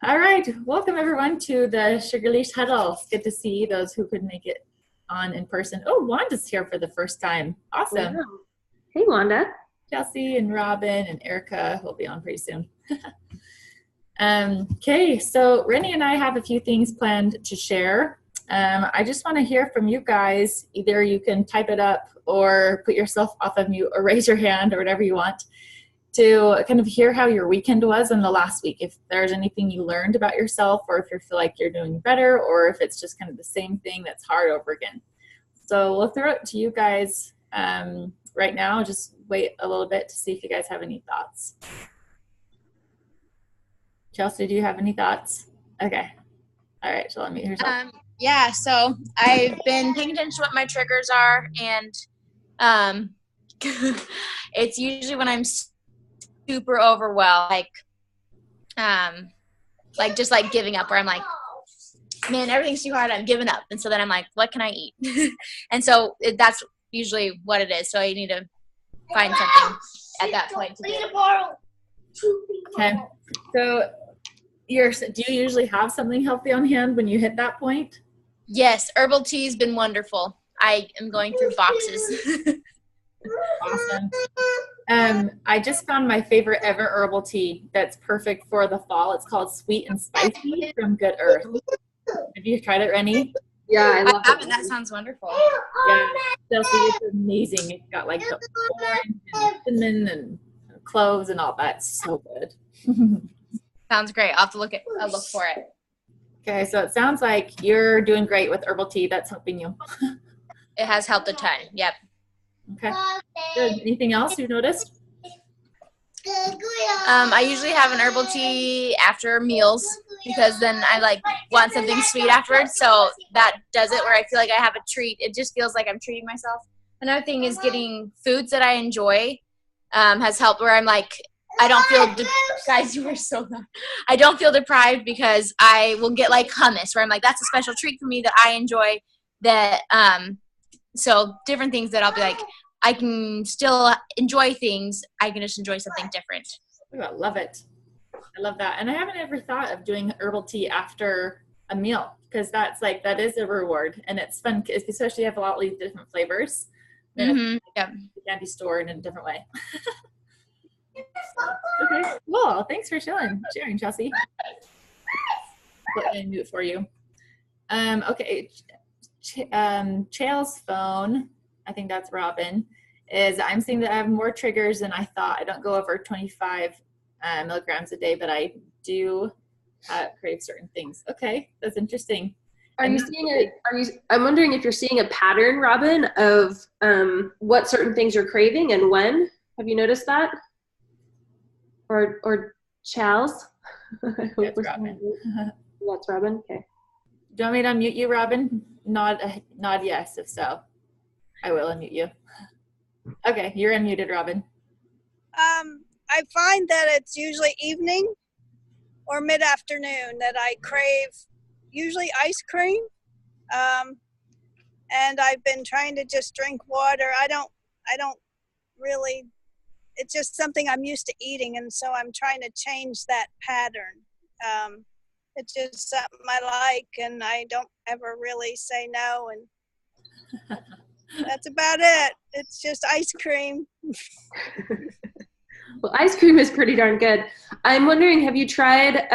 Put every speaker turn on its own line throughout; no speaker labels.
All right, welcome everyone to the Sugar Leash huddle. It's good to see those who could make it on in person. Oh, Wanda's here for the first time. Awesome.
Wow. Hey, Wanda.
Chelsea and Robin and Erica will be on pretty soon. Okay, so Rennie and I have a few things planned to share. I just want to hear from you guys. Either you can type it up or put yourself off of mute or raise your hand or whatever you want to kind of hear how your weekend was in the last week. If there's anything you learned about yourself, or if you feel like you're doing better, or if it's just kind of the same thing that's hard over again. So we'll throw it to you guys right now. Just wait a little bit to see if you guys have any thoughts. Chelsea, do you have any thoughts? Okay. All right, so let me hear yourself.
Yeah, so I've been paying attention to what my triggers are, and it's usually when I'm super overwhelmed, like just like giving up, where I'm like, man, everything's too hard, I'm giving up. And so then I'm like, what can I eat? And so that's usually what it is. So I need to find something at that point to do.
Okay. So do you usually have something healthy on hand when you hit that point?
Yes, herbal tea has been wonderful. I am going through boxes.
Awesome. I just found my favorite ever herbal tea that's perfect for the fall. It's called Sweet and Spicy from Good Earth. Have you tried it, Rennie?
Yeah, I love
it. That sounds wonderful.
Yeah, Chelsea, it's amazing. It's got like the orange and cinnamon and cloves and all that. It's so good.
Sounds great. I'll have to look for it.
Okay, so it sounds like you're doing great with herbal tea. That's helping you.
It has helped a ton. Yep.
Okay. Good. Anything else you've noticed?
I usually have an herbal tea after meals because then I want something sweet afterwards. So that does it, where I feel like I have a treat. It just feels like I'm treating myself. Another thing is getting foods that I enjoy has helped, where I'm like, I don't feel guys, you are so loud. I don't feel deprived because I will get like hummus, where I'm like, that's a special treat for me that I enjoy. That so different things that I'll be like, I can still enjoy things. I can just enjoy something different.
Oh, I love it. I love that. And I haven't ever thought of doing herbal tea after a meal, because that is a reward, and it's fun, especially if you have a lot of different flavors.
Mm-hmm. Yep.
It can be stored in a different way. Okay, cool. Thanks for sharing, Chelsea. Put in mute for you. Okay. Chael's phone, I think that's Robin, is I'm seeing that I have more triggers than I thought. I don't go over 25 milligrams a day, but I do crave certain things. Okay, that's interesting.
I'm wondering if you're seeing a pattern, Robin, of what certain things you're craving and when. Have you noticed that? Or Charles?
That's Robin.
That's Robin? Okay.
Do you want me to unmute you, Robin? Nod yes, if so. I will unmute you. Okay, you're unmuted, Robin.
I find that it's usually evening or mid-afternoon that I crave usually ice cream. And I've been trying to just drink water. I don't really, it's just something I'm used to eating, and so I'm trying to change that pattern. It's just something I like, and I don't ever really say no, and that's about it. It's just ice cream.
Well, ice cream is pretty darn good. I'm wondering, have you tried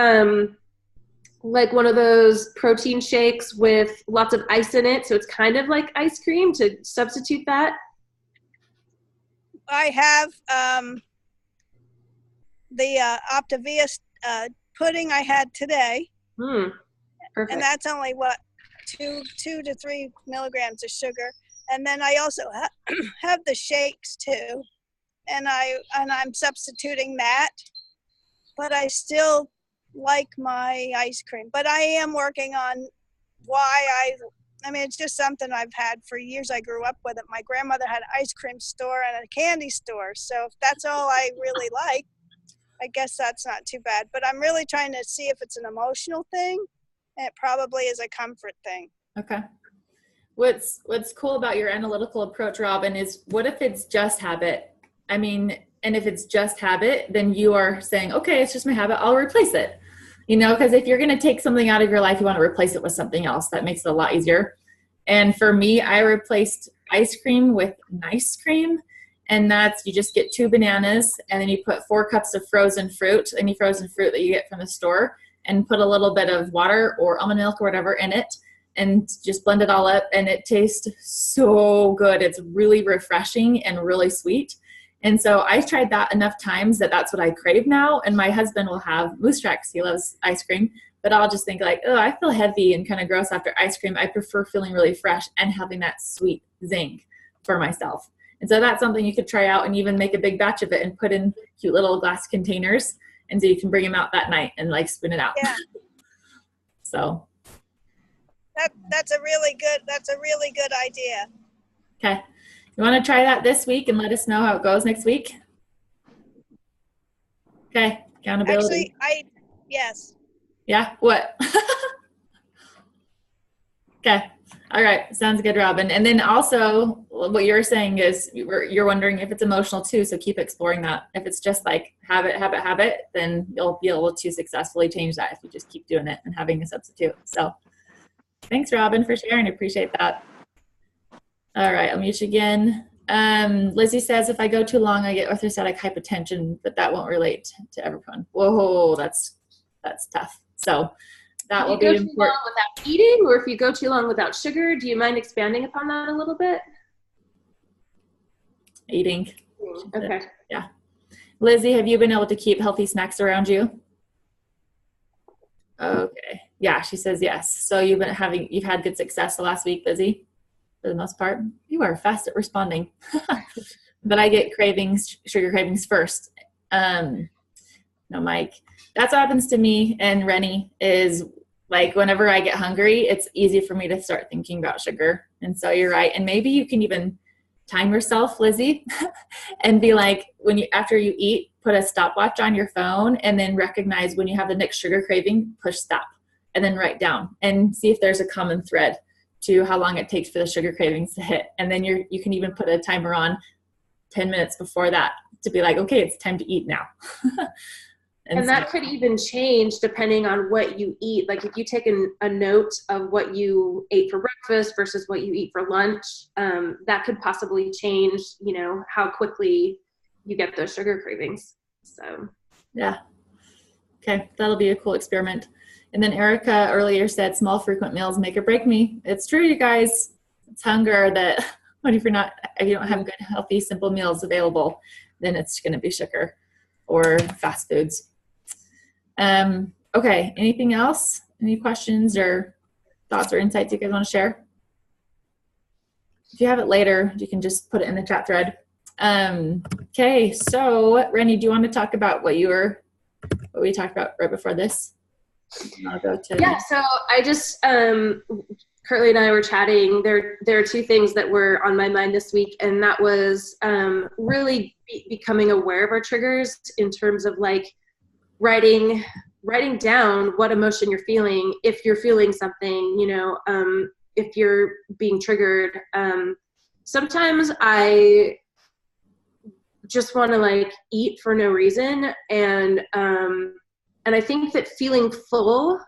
like one of those protein shakes with lots of ice in it, so it's kind of like ice cream, to substitute that?
I have the Optavia pudding I had today.
Perfect.
And that's only what, 2 to 3 milligrams of sugar. And then I also have the shakes too, and I'm substituting that. But I still like my ice cream. But I am working on why I mean, it's just something I've had for years. I grew up with it. My grandmother had an ice cream store and a candy store. So if that's all I really like, I guess that's not too bad. But I'm really trying to see if it's an emotional thing. And it probably is a comfort thing.
Okay. What's cool about your analytical approach, Robin, is what if it's just habit? I mean, and if it's just habit, then you are saying, okay, it's just my habit, I'll replace it. You know, because if you're going to take something out of your life, you want to replace it with something else. That makes it a lot easier. And for me, I replaced ice cream with nice cream. And that's, you just get 2 bananas and then you put 4 cups of frozen fruit, any frozen fruit that you get from the store, and put a little bit of water or almond milk or whatever in it and just blend it all up. And it tastes so good. It's really refreshing and really sweet. And so I tried that enough times that that's what I crave now. And my husband will have Moose Tracks. He loves ice cream, but I'll just think like, oh, I feel heavy and kind of gross after ice cream. I prefer feeling really fresh and having that sweet zing for myself. And so that's something you could try out and even make a big batch of it and put in cute little glass containers. And so you can bring them out that night and like spin it out.
Yeah.
So.
That's a really good idea.
Okay. You want to try that this week and let us know how it goes next week? Okay. Accountability.
Actually, yes.
Yeah. What? Okay. All right. Sounds good, Robin. And then also what you're saying is you're wondering if it's emotional too. So keep exploring that. If it's just like habit, then you'll be able to successfully change that if you just keep doing it and having a substitute. So thanks, Robin, for sharing. I appreciate that. All right. I'll mute you again. Lizzie says, if I go too long, I get orthostatic hypotension, but that won't relate to everyone. Whoa, that's tough. So that will be important. If you go too long
without eating, or if you go too long without sugar, do you mind expanding upon that a little bit?
Eating.
Okay.
Yeah. Lizzie, have you been able to keep healthy snacks around you? Okay. Yeah, she says yes. So you've had good success the last week, Lizzie, for the most part. You are fast at responding. But I get sugar cravings first. No, Mike. That's what happens to me and Rennie is like whenever I get hungry, it's easy for me to start thinking about sugar. And so you're right. And maybe you can even time yourself, Lizzie, and be like, after you eat, put a stopwatch on your phone and then recognize when you have the next sugar craving, push stop and then write down and see if there's a common thread to how long it takes for the sugar cravings to hit. And then you can even put a timer on 10 minutes before that to be like, okay, it's time to eat now.
And that could even change depending on what you eat. Like if you take a note of what you ate for breakfast versus what you eat for lunch, that could possibly change, how quickly you get those sugar cravings. So, yeah.
Okay. That'll be a cool experiment. And then Erica earlier said, small frequent meals make or break me. It's true, you guys. It's hunger that if you don't have good, healthy, simple meals available, then it's going to be sugar or fast foods. Okay. Anything else? Any questions or thoughts or insights you guys want to share? If you have it later, you can just put it in the chat thread. Okay. So Rennie, do you want to talk about what we talked about right before this? I'll go to.
Yeah. So I just, Curtly and I were chatting. There are 2 things that were on my mind this week, and that was really becoming aware of our triggers in terms of like writing down what emotion you're feeling. If you're feeling something, if you're being triggered. Sometimes I just want to like eat for no reason, and I think that feeling full,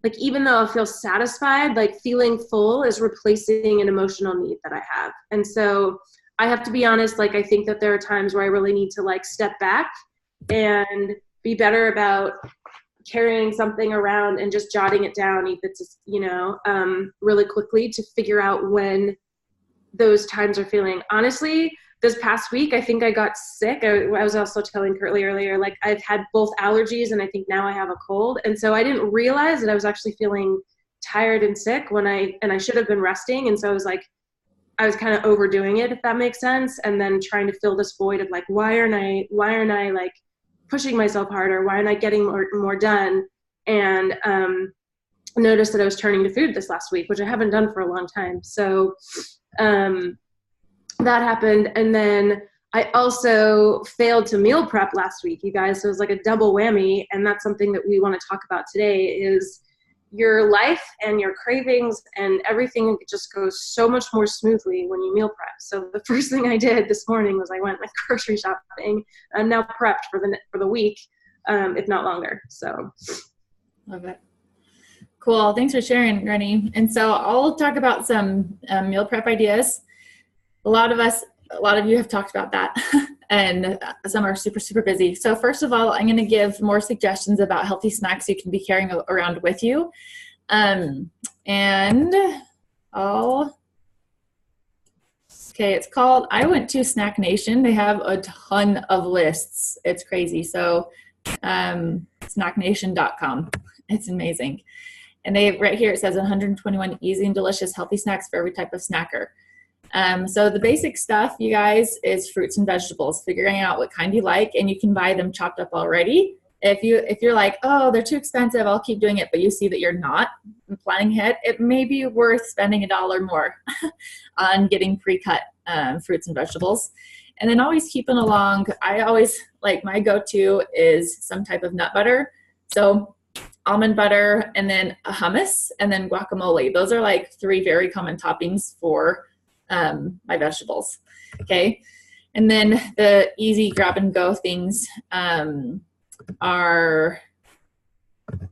like even though I feel satisfied, like feeling full is replacing an emotional need that I have. And so I have to be honest, like I think that there are times where I really need to like step back and be better about carrying something around and just jotting it down, if it's, really quickly to figure out when those times are feeling. Honestly, this past week, I think I got sick. I was also telling Curtly earlier, like I've had both allergies and I think now I have a cold. And so I didn't realize that I was actually feeling tired and sick and I should have been resting. And so I was kind of overdoing it, if that makes sense. And then trying to fill this void of like, why aren't I like pushing myself harder? Why aren't I getting more done? And noticed that I was turning to food this last week, which I haven't done for a long time. So that happened. And then I also failed to meal prep last week, you guys. So it was like a double whammy. And that's something that we want to talk about today is your life and your cravings and everything just goes so much more smoothly when you meal prep. So the first thing I did this morning was I went like grocery shopping. I'm now prepped for the week, if not longer. So
Love it. Cool. Thanks for sharing, Rennie. And so I'll talk about some meal prep ideas. A lot of you have talked about that, and some are super, super busy. So first of all, I'm going to give more suggestions about healthy snacks you can be carrying around with you. Okay, it's called, I went to Snack Nation. They have a ton of lists. It's crazy. So snacknation.com. It's amazing. And right here, it says 121 easy and delicious healthy snacks for every type of snacker. So the basic stuff, you guys, is fruits and vegetables, figuring out what kind you like, and you can buy them chopped up already. If you're like, oh, they're too expensive, I'll keep doing it, but you see that you're not planning ahead, it may be worth spending $1 more on getting pre-cut fruits and vegetables. And then always keeping along, I always, like, my go-to is some type of nut butter. So almond butter, and then hummus, and then guacamole. Those are like 3 very common toppings for my vegetables. Okay. And then the easy grab and go things are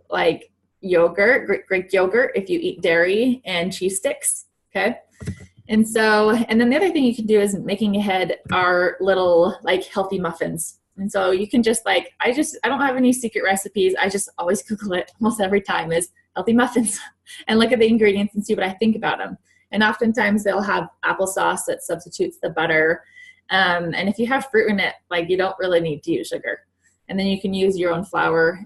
like yogurt, Greek yogurt if you eat dairy, and cheese sticks. Okay. And then the other thing you can do is making ahead are little like healthy muffins. And so you can just like, I don't have any secret recipes. I just always Google it almost every time, is healthy muffins, and look at the ingredients and see what I think about them. And oftentimes they'll have applesauce that substitutes the butter. And if you have fruit in it, like, you don't really need to use sugar. And then you can use your own flour.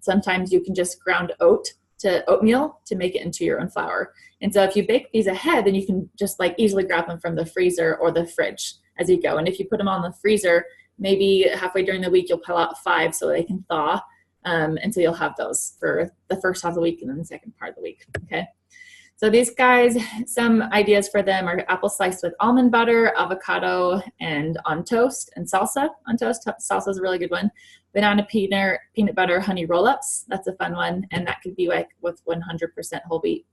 Sometimes you can just ground oatmeal to make it into your own flour. And so if you bake these ahead, then you can just like easily grab them from the freezer or the fridge as you go. And if you put them on the freezer, maybe halfway during the week, you'll pull out 5 so they can thaw. And so you'll have those for the first half of the week and then the second part of the week. Okay. So these guys, some ideas for them are apple sliced with almond butter, avocado, and on toast, and salsa on toast. Salsa is a really good one. Banana peanut butter honey roll-ups. That's a fun one. And that could be like with 100% whole wheat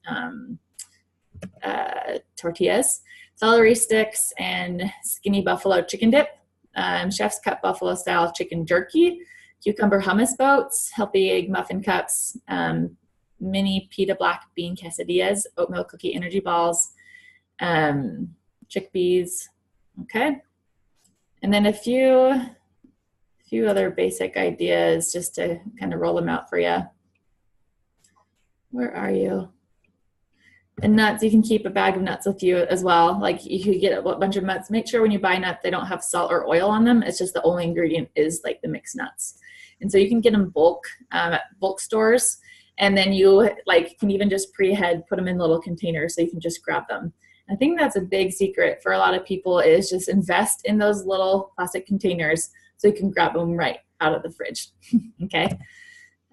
tortillas. Celery sticks and skinny buffalo chicken dip. Chef's cut buffalo style chicken jerky. Cucumber hummus boats. Healthy egg muffin cups. Mini pita black bean quesadillas, oatmeal cookie energy balls, chickpeas. Okay. And then a few other basic ideas just to kind of roll them out for you. Where are you? And nuts, you can keep a bag of nuts with you as well. Like, you could get a bunch of nuts. Make sure when you buy nuts, they don't have salt or oil on them. It's just the only ingredient is like the mixed nuts. And so you can get them bulk at bulk stores. And then you can even just pre-head put them in little containers so you can just grab them. I think that's a big secret for a lot of people, is just invest in those little plastic containers so you can grab them right out of the fridge. Okay.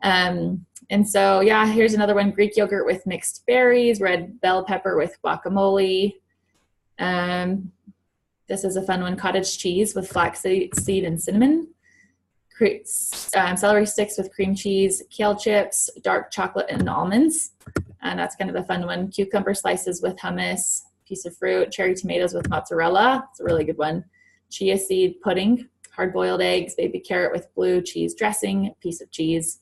And so, yeah, here's another one: Greek yogurt with mixed berries, red bell pepper with guacamole. This is a fun one: cottage cheese with flaxseed and cinnamon. Celery sticks with cream cheese, kale chips, dark chocolate, and almonds. And that's kind of a fun one. Cucumber slices with hummus, piece of fruit, cherry tomatoes with mozzarella. It's a really good one. Chia seed pudding, hard-boiled eggs, baby carrot with blue cheese dressing, piece of cheese.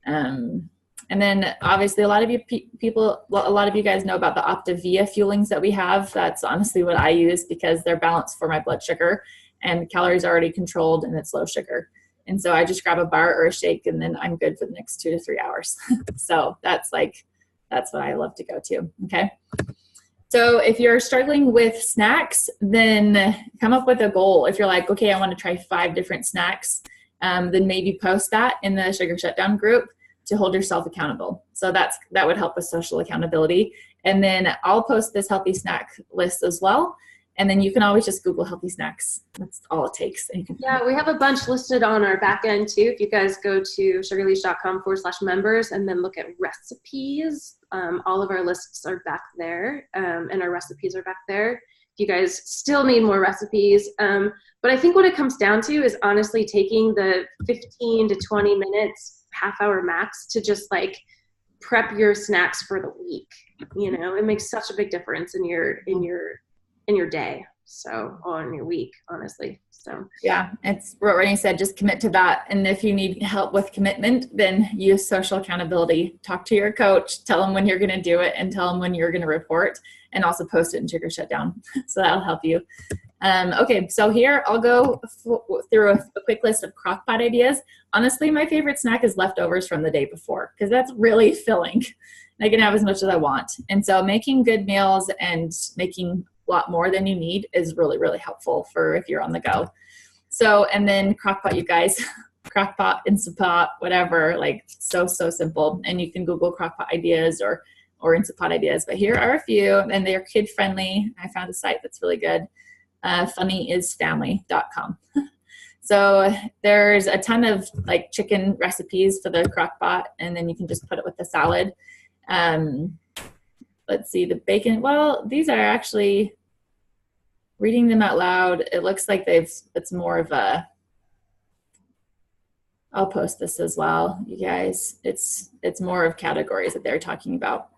And then obviously a lot of you guys know about the Optavia fuelings that we have. That's honestly what I use because they're balanced for my blood sugar, and calories are already controlled, and it's low sugar. And so I just grab a bar or a shake, and then I'm good for the next 2 to 3 hours. So that's what I love to go to. Okay. So if you're struggling with snacks, then come up with a goal. If you're like, okay, I want to try 5 different snacks, then maybe post that in the Sugar Shutdown group to hold yourself accountable. So that would help with social accountability. And then I'll post this healthy snack list as well. And then you can always just Google healthy snacks. That's all it takes. And
Yeah, we have a bunch listed on our back end too. If you guys go to sugarleash.com/members and then look at recipes, all of our lists are back there, and our recipes are back there. If you guys still need more recipes. But I think what it comes down to is honestly taking the 15 to 20 minutes, half hour max, to just like prep your snacks for the week. You know, it makes such a big difference in your day. So on your week, honestly. So
yeah, it's what Renee said, just commit to that. And if you need help with commitment, then use social accountability. Talk to your coach, tell them when you're going to do it, and tell them when you're going to report, and also post it in Sugar Shutdown. So that'll help you. Okay, so here I'll go through a quick list of crock pot ideas. Honestly, my favorite snack is leftovers from the day before, because that's really filling. I can have as much as I want. And so making good meals and making a lot more than you need is really, really helpful for if you're on the go. So, and then crock pot, you guys, crock pot, Instant Pot, whatever, like so simple. And you can Google crock pot ideas or Instant Pot ideas, but here are a few, and they're kid friendly. I found a site that's really good. Funnyisfamily.com. So there's a ton of like chicken recipes for the crock pot, and then you can just put it with the salad. Let's see, the bacon. Well, these are actually, reading them out loud, it looks like it's more of a, I'll post this as well, you guys. It's more of categories that they're talking about.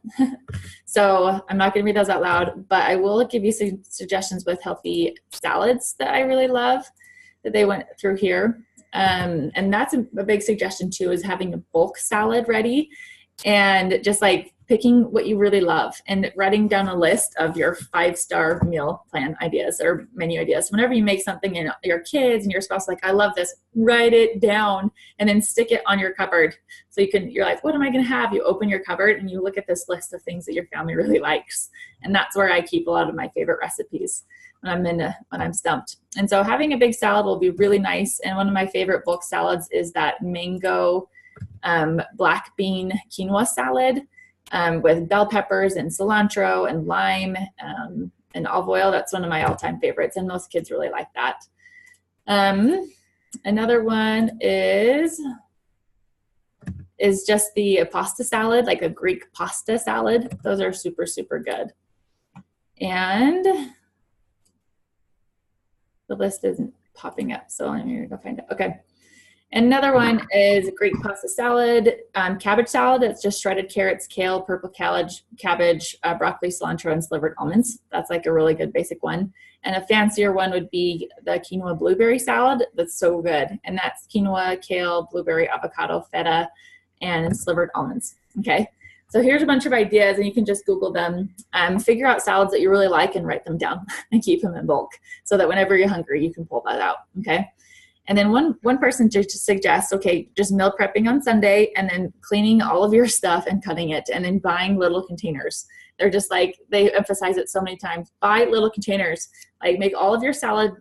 So I'm not going to read those out loud, but I will give you some suggestions with healthy salads that I really love that they went through here. And that's a big suggestion too, is having a bulk salad ready and just like picking what you really love and writing down a list of your 5-star meal plan ideas or menu ideas. Whenever you make something and your kids and your spouse like, I love this, write it down and then stick it on your cupboard. So you're like, what am I going to have? You open your cupboard and you look at this list of things that your family really likes. And that's where I keep a lot of my favorite recipes when I'm stumped. And so having a big salad will be really nice. And one of my favorite bulk salads is that mango black bean quinoa salad. With bell peppers and cilantro and lime and olive oil. That's one of my all-time favorites, and most kids really like that. Another one is just the pasta salad, like a Greek pasta salad. Those are super, super good. And the list isn't popping up, so let me go find it. Okay. Another one is Greek pasta salad, cabbage salad. It's just shredded carrots, kale, purple cabbage, broccoli, cilantro, and slivered almonds. That's like a really good basic one. And a fancier one would be the quinoa blueberry salad. That's so good. And that's quinoa, kale, blueberry, avocado, feta, and slivered almonds. Okay. So here's a bunch of ideas, and you can just Google them. Figure out salads that you really like and write them down and keep them in bulk so that whenever you're hungry, you can pull that out. Okay. And then one person just suggests, okay, just meal prepping on Sunday and then cleaning all of your stuff and cutting it and then buying little containers. They're just like, they emphasize it so many times. Buy little containers. Like make all of your salad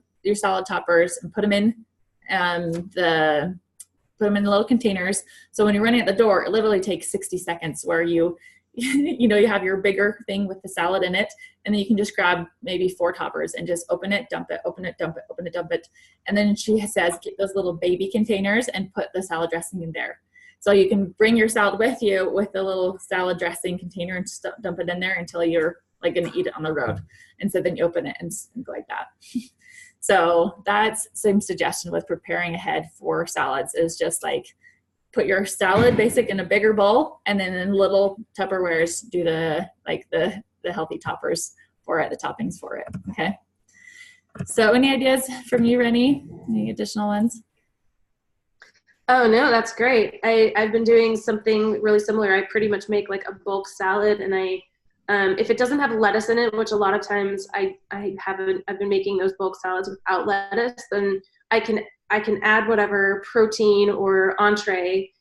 toppers and put them in the little containers. So when you're running at the door, it literally takes 60 seconds where you have your bigger thing with the salad in it, and then you can just grab maybe 4 toppers and just open it, dump it, open it, dump it, open it, dump it. And then she says, get those little baby containers and put the salad dressing in there. So you can bring your salad with you with the little salad dressing container and just dump it in there until you're like going to eat it on the road. And so then you open it and go like that. So that's some suggestion with preparing ahead for salads is just like, put your salad basic in a bigger bowl, and then in little Tupperwares do the healthy toppers for it, the toppings for it. Okay. So any ideas from you, Rennie? Any additional ones?
Oh no, that's great. I've been doing something really similar. I pretty much make like a bulk salad, and if it doesn't have lettuce in it, which a lot of times I've been making those bulk salads without lettuce, then I can add whatever protein or entree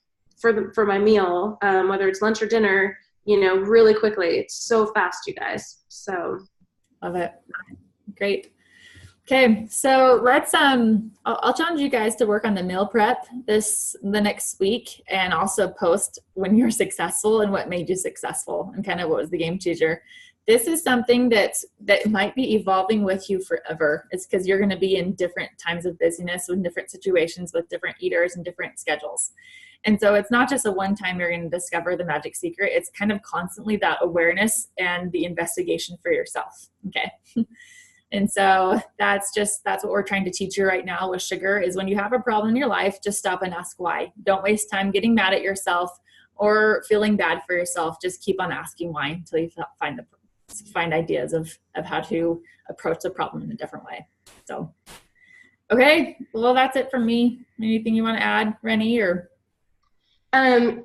for my meal, whether it's lunch or dinner, really quickly. It's so fast, you guys. So
love it. Great. Okay, so let's I'll challenge you guys to work on the meal prep the next week, and also post when you're successful and what made you successful and kind of what was the game changer. This is something that might be evolving with you forever. It's because you're going to be in different times of busyness with different situations with different eaters and different schedules. And so it's not just a one time you're going to discover the magic secret. It's kind of constantly that awareness and the investigation for yourself. Okay. And so that's what we're trying to teach you right now with sugar is when you have a problem in your life, just stop and ask why. Don't waste time getting mad at yourself or feeling bad for yourself. Just keep on asking why until you find find ideas of how to approach the problem in a different way. So, okay, well, that's it from me. Anything you want to add, Rennie, or?
I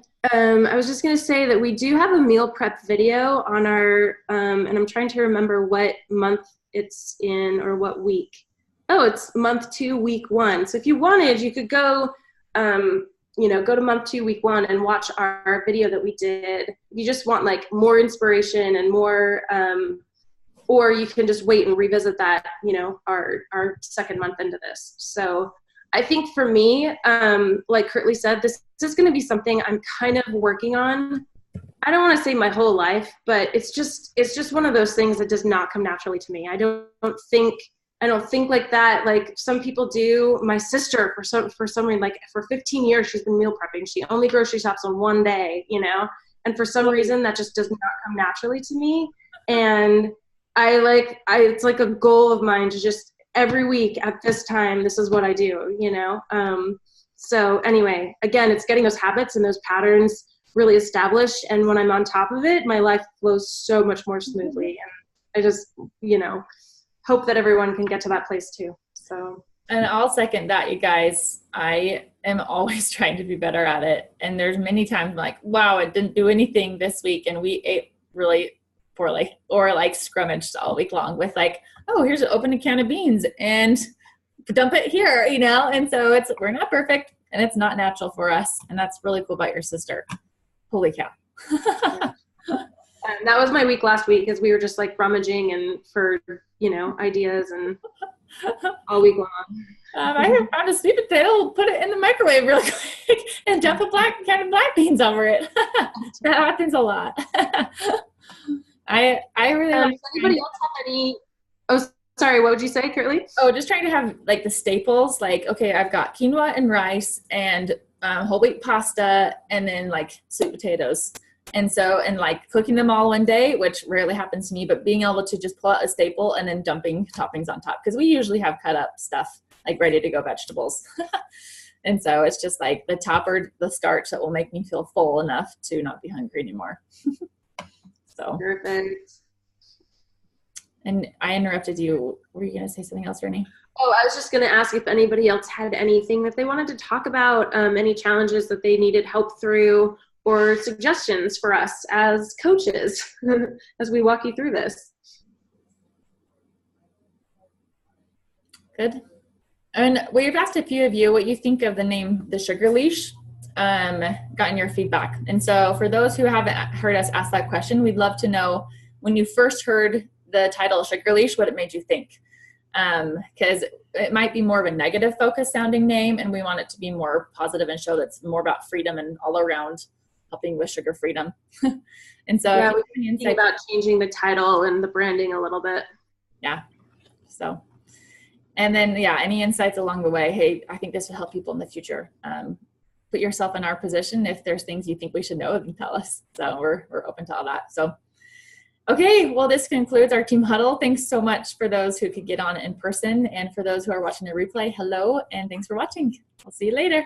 was just going to say that we do have a meal prep video on our, and I'm trying to remember what month it's in or what week. Oh, it's month 2, week 1. So if you wanted, you could go, go to month 2, week 1 and watch our video that we did. If you just want like more inspiration and more, or you can just wait and revisit that, our second month into this. So I think for me, like Kurtley said, this is going to be something I'm kind of working on. I don't want to say my whole life, but it's just one of those things that does not come naturally to me. I don't think like that. Like some people do. My sister, for some reason, like for 15 years, she's been meal prepping. She only grocery shops on one day, and for some reason that just does not come naturally to me. And it's like a goal of mine to just every week at this time, this is what I do, So anyway, again, it's getting those habits and those patterns really established. And when I'm on top of it, my life flows so much more smoothly. And I just, hope that everyone can get to that place too. So.
And I'll second that, you guys. I am always trying to be better at it. And there's many times I'm like, wow, I didn't do anything this week. And we ate really poorly, or like scrummaged all week long with like, oh, here's open a can of beans and dump it here, And so we're not perfect and it's not natural for us. And that's really cool about your sister. Holy cow.
And that was my week last week, as we were just like rummaging and for, ideas and all week long.
I found a sweet potato, put it in the microwave real quick and dump a can of black beans over it. That happens a lot. I really like.
Does anybody else have any? Oh, sorry. What would you say, Kurtley?
Oh, just trying to have like the staples. Like, okay, I've got quinoa and rice and whole wheat pasta, and then like sweet potatoes. And like cooking them all one day, which rarely happens to me, but being able to just pull out a staple and then dumping toppings on top, because we usually have cut up stuff like ready to go vegetables. And so it's just like the topper, the starch that will make me feel full enough to not be hungry anymore. So
perfect.
And I interrupted you. Were you going to say something else, Rennie?
Oh, I was just going to ask if anybody else had anything that they wanted to talk about, any challenges that they needed help through, or suggestions for us as coaches as we walk you through this.
Good. And we've asked a few of you what you think of the name, the Sugar Leash, gotten your feedback. And so for those who haven't heard us ask that question, we'd love to know when you first heard the title Sugar Leash, what it made you think. Because it might be more of a negative focus sounding name, and we want it to be more positive and show that's more about freedom and all around helping with sugar freedom. And so
yeah, we're thinking about changing the title and the branding a little bit.
Yeah. So, and then, yeah, any insights along the way? Hey, I think this will help people in the future. Put yourself in our position. If there's things you think we should know, then tell us. So we're open to all that. So, okay, well, this concludes our team huddle. Thanks so much for those who could get on in person, and for those who are watching the replay, hello, and thanks for watching. I'll see you later.